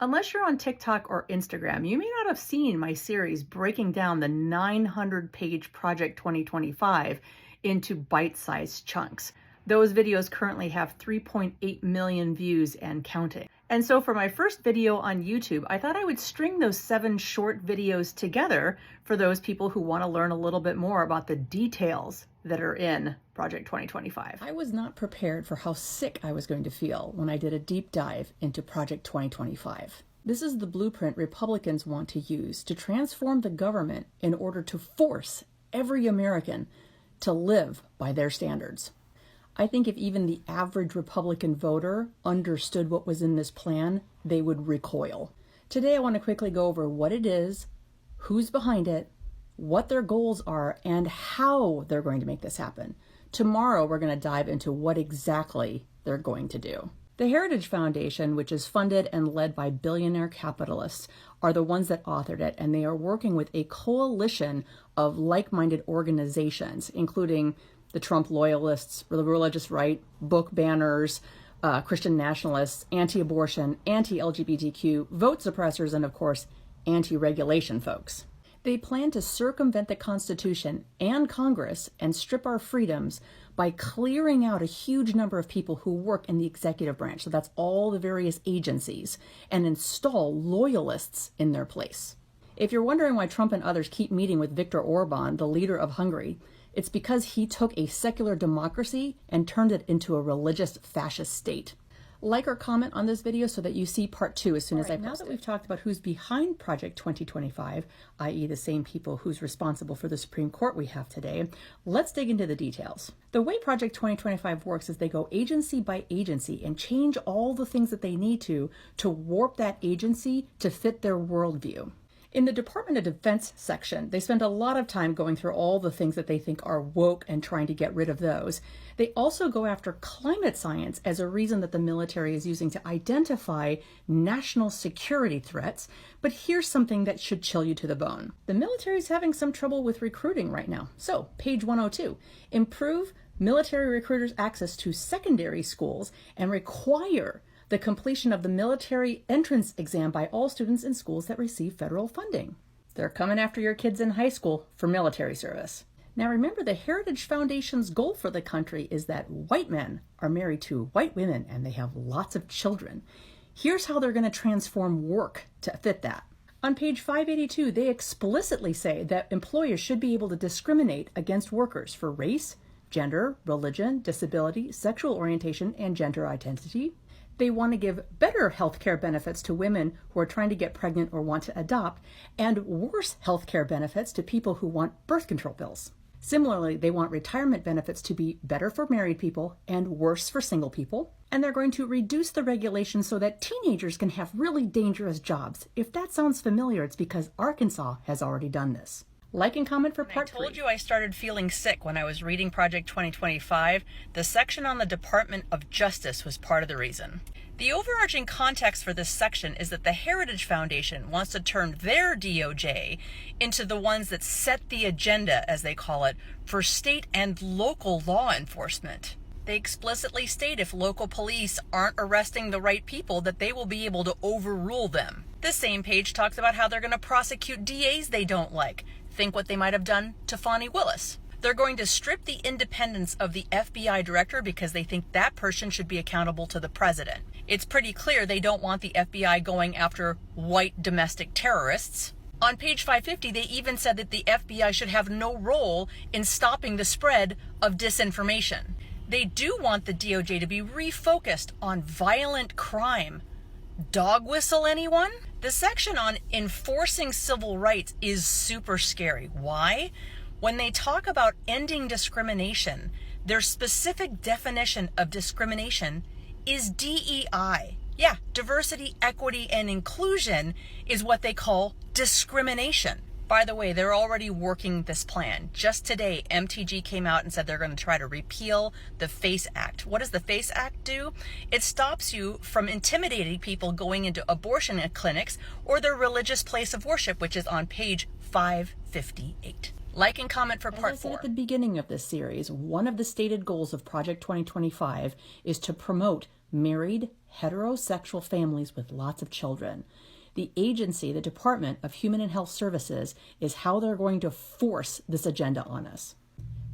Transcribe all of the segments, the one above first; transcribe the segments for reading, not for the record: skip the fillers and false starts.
Unless you're on TikTok or Instagram, you may not have seen my series breaking down the 900-page Project 2025 into bite-sized chunks. Those videos currently have 3.8 million views and counting. And so for my first video on YouTube, I thought I would string those 7 short videos together for those people who want to learn a little bit more about the details that are in Project 2025. I was not prepared for how sick I was going to feel when I did a deep dive into Project 2025. This is the blueprint Republicans want to use to transform the government in order to force every American to live by their standards. I think if even the average Republican voter understood what was in this plan, they would recoil. Today, I want to quickly go over what it is, who's behind it, what their goals are, and how they're going to make this happen. Tomorrow, we're going to dive into what exactly they're going to do. The Heritage Foundation, which is funded and led by billionaire capitalists, are the ones that authored it, and they are working with a coalition of like-minded organizations, including the Trump loyalists, the religious right, book banners, Christian nationalists, anti-abortion, anti-LGBTQ, vote suppressors, and of course, anti-regulation folks. They plan to circumvent the Constitution and Congress and strip our freedoms by clearing out a huge number of people who work in the executive branch, so that's all the various agencies, and install loyalists in their place. If you're wondering why Trump and others keep meeting with Viktor Orban, the leader of Hungary, it's because he took a secular democracy and turned it into a religious fascist state. Like or comment on this video so that you see part 2 as soon as I post it. Now that we've talked about who's behind Project 2025, i.e. the same people who's responsible for the Supreme Court we have today, let's dig into the details. The way Project 2025 works is they go agency by agency and change all the things that they need to warp that agency to fit their worldview. In the Department of Defense section, they spend a lot of time going through all the things that they think are woke and trying to get rid of those. They also go after climate science as a reason that the military is using to identify national security threats. But here's something that should chill you to the bone. The military is having some trouble with recruiting right now. So, page 102, improve military recruiters' access to secondary schools and require the completion of the military entrance exam by all students in schools that receive federal funding. They're coming after your kids in high school for military service. Now remember, the Heritage Foundation's goal for the country is that white men are married to white women and they have lots of children. Here's how they're going to transform work to fit that. On page 582, they explicitly say that employers should be able to discriminate against workers for race, gender, religion, disability, sexual orientation, and gender identity. They want to give better health care benefits to women who are trying to get pregnant or want to adopt, and worse health care benefits to people who want birth control pills. Similarly, they want retirement benefits to be better for married people and worse for single people. And they're going to reduce the regulations so that teenagers can have really dangerous jobs. If that sounds familiar, it's because Arkansas has already done this. Like and comment for part 3. I told you I started feeling sick when I was reading Project 2025. The section on the Department of Justice was part of the reason. The overarching context for this section is that the Heritage Foundation wants to turn their DOJ into the ones that set the agenda, as they call it, for state and local law enforcement. They explicitly state if local police aren't arresting the right people, that they will be able to overrule them. This same page talks about how they're going to prosecute DAs they don't like. Think what they might have done to Fani Willis. They're going to strip the independence of the FBI director because they think that person should be accountable to the president. It's pretty clear they don't want the FBI going after white domestic terrorists. On page 550, they even said that the FBI should have no role in stopping the spread of disinformation. They do want the DOJ to be refocused on violent crime. Dog whistle, anyone? The section on enforcing civil rights is super scary. Why? When they talk about ending discrimination, their specific definition of discrimination is DEI. Yeah, diversity, equity, and inclusion is what they call discrimination. By the way, they're already working this plan. Just today, MTG came out and said they're going to try to repeal the FACE Act. What does the FACE Act do? It stops you from intimidating people going into abortion clinics or their religious place of worship, which is on page 558. Like and comment for part 4. As I said at the beginning of this series, one of the stated goals of Project 2025 is to promote married, heterosexual families with lots of children. The agency, the Department of Human and Health Services, is how they're going to force this agenda on us.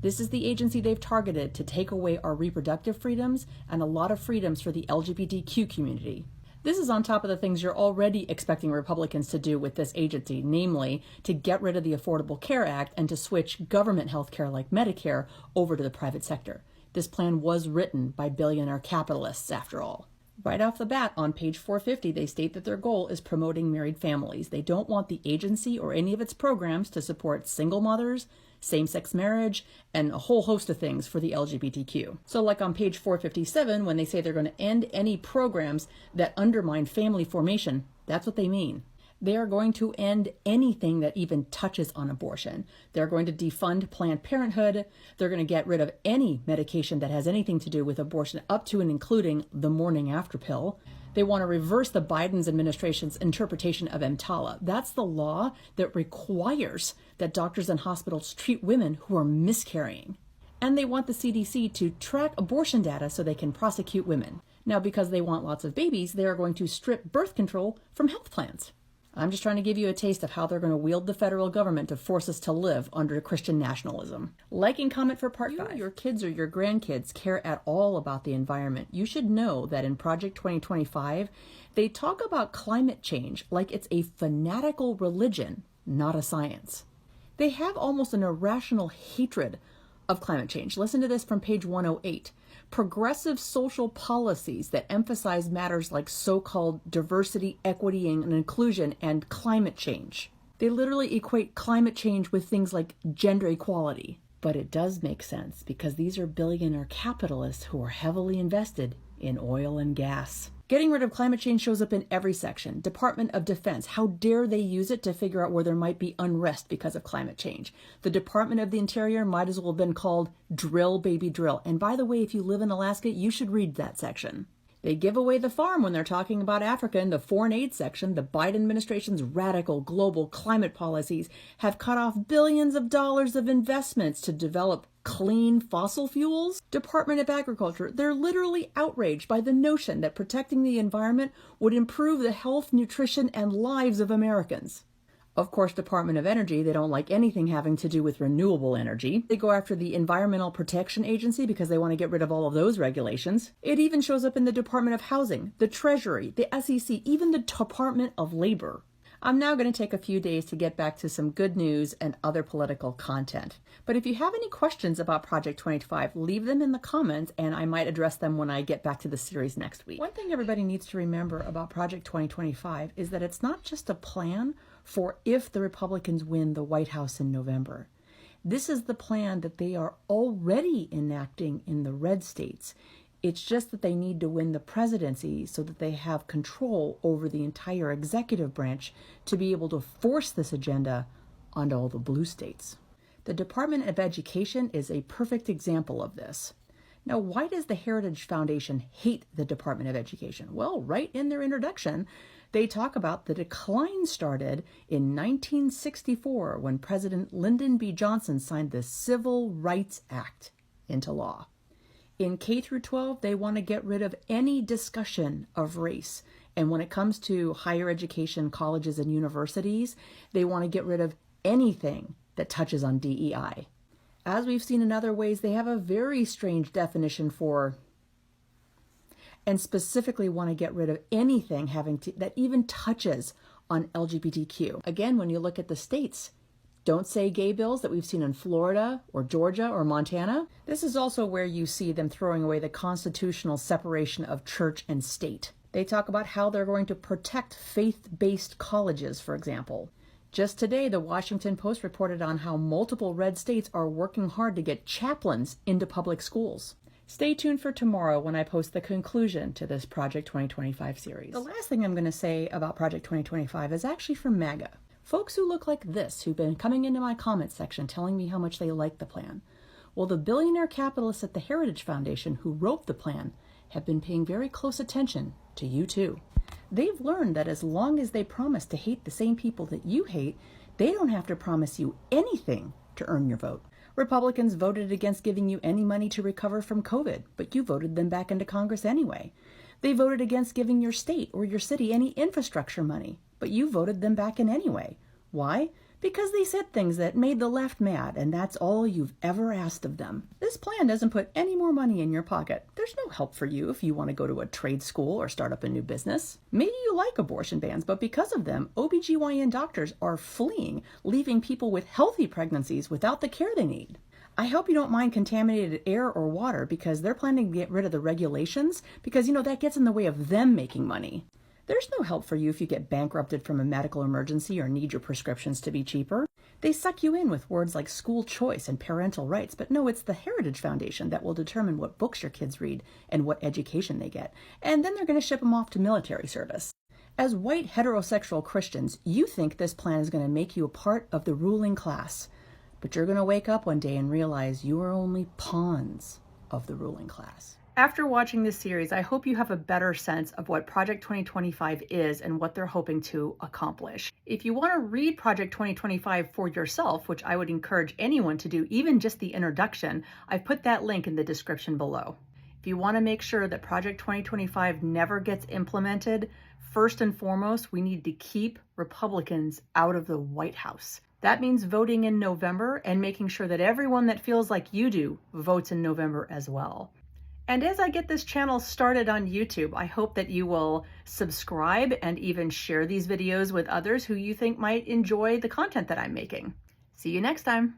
This is the agency they've targeted to take away our reproductive freedoms and a lot of freedoms for the LGBTQ community. This is on top of the things you're already expecting Republicans to do with this agency, namely to get rid of the Affordable Care Act and to switch government health care like Medicare over to the private sector. This plan was written by billionaire capitalists, after all. Right off the bat, on page 450, they state that their goal is promoting married families. They don't want the agency or any of its programs to support single mothers, same-sex marriage, and a whole host of things for the LGBTQ. So like on page 457, when they say they're going to end any programs that undermine family formation, that's what they mean. They are going to end anything that even touches on abortion. They're going to defund Planned Parenthood. They're going to get rid of any medication that has anything to do with abortion, up to and including the morning after pill. They want to reverse the Biden administration's interpretation of EMTALA. That's the law that requires that doctors and hospitals treat women who are miscarrying. And they want the CDC to track abortion data so they can prosecute women. Now, because they want lots of babies, they are going to strip birth control from health plans. I'm just trying to give you a taste of how they're going to wield the federal government to force us to live under Christian nationalism. Like and comment for part 5. If your kids or your grandkids care at all about the environment, you should know that in Project 2025, they talk about climate change like it's a fanatical religion, not a science. They have almost an irrational hatred of climate change. Listen to this from page 108. Progressive social policies that emphasize matters like so-called diversity, equity, and inclusion and climate change. They literally equate climate change with things like gender equality. But it does make sense because these are billionaire capitalists who are heavily invested in oil and gas. Getting rid of climate change shows up in every section. Department of Defense, how dare they use it to figure out where there might be unrest because of climate change? The Department of the Interior might as well have been called Drill Baby Drill. And by the way, if you live in Alaska, you should read that section. They give away the farm when they're talking about Africa in the foreign aid section. The Biden administration's radical global climate policies have cut off billions of dollars of investments to develop clean fossil fuels. Department of Agriculture, they're literally outraged by the notion that protecting the environment would improve the health, nutrition, and lives of Americans. Of course, Department of Energy, they don't like anything having to do with renewable energy. They go after the Environmental Protection Agency because they want to get rid of all of those regulations. It even shows up in the Department of Housing, the Treasury, the SEC, even the Department of Labor. I'm now going to take a few days to get back to some good news and other political content. But if you have any questions about Project 2025, leave them in the comments and I might address them when I get back to the series next week. One thing everybody needs to remember about Project 2025 is that it's not just a plan for if the Republicans win the White House in November. This is the plan that they are already enacting in the red states. It's just that they need to win the presidency so that they have control over the entire executive branch to be able to force this agenda onto all the blue states. The Department of Education is a perfect example of this. Now, why does the Heritage Foundation hate the Department of Education? Well, right in their introduction, they talk about the decline started in 1964 when President Lyndon B. Johnson signed the Civil Rights Act into law. In K through 12, they want to get rid of any discussion of race. And when it comes to higher education, colleges, and universities, they want to get rid of anything that touches on DEI. As we've seen in other ways, they have a very strange definition for, and specifically want to get rid of anything that even touches on LGBTQ. Again, when you look at the states, don't say gay bills that we've seen in Florida or Georgia or Montana. This is also where you see them throwing away the constitutional separation of church and state. They talk about how they're going to protect faith-based colleges, for example. Just today, the Washington Post reported on how multiple red states are working hard to get chaplains into public schools. Stay tuned for tomorrow when I post the conclusion to this Project 2025 series. The last thing I'm going to say about Project 2025 is actually from MAGA. Folks who look like this, who've been coming into my comments section telling me how much they like the plan. Well, the billionaire capitalists at the Heritage Foundation who wrote the plan have been paying very close attention to you too. They've learned that as long as they promise to hate the same people that you hate, they don't have to promise you anything to earn your vote. Republicans voted against giving you any money to recover from COVID, but you voted them back into Congress anyway. They voted against giving your state or your city any infrastructure money, but you voted them back in anyway. Why? Because they said things that made the left mad, and that's all you've ever asked of them. This plan doesn't put any more money in your pocket. There's no help for you if you want to go to a trade school or start up a new business. Maybe you like abortion bans, but because of them, OBGYN doctors are fleeing, leaving people with healthy pregnancies without the care they need. I hope you don't mind contaminated air or water because they're planning to get rid of the regulations because, that gets in the way of them making money. There's no help for you if you get bankrupted from a medical emergency or need your prescriptions to be cheaper. They suck you in with words like school choice and parental rights, but no, it's the Heritage Foundation that will determine what books your kids read and what education they get, and then they're going to ship them off to military service. As white heterosexual Christians, you think this plan is going to make you a part of the ruling class. But you're going to wake up one day and realize you are only pawns of the ruling class. After watching this series, I hope you have a better sense of what Project 2025 is and what they're hoping to accomplish. If you want to read Project 2025 for yourself, which I would encourage anyone to do, even just the introduction, I've put that link in the description below. If you want to make sure that Project 2025 never gets implemented, first and foremost, we need to keep Republicans out of the White House. That means voting in November and making sure that everyone that feels like you do votes in November as well. And as I get this channel started on YouTube, I hope that you will subscribe and even share these videos with others who you think might enjoy the content that I'm making. See you next time.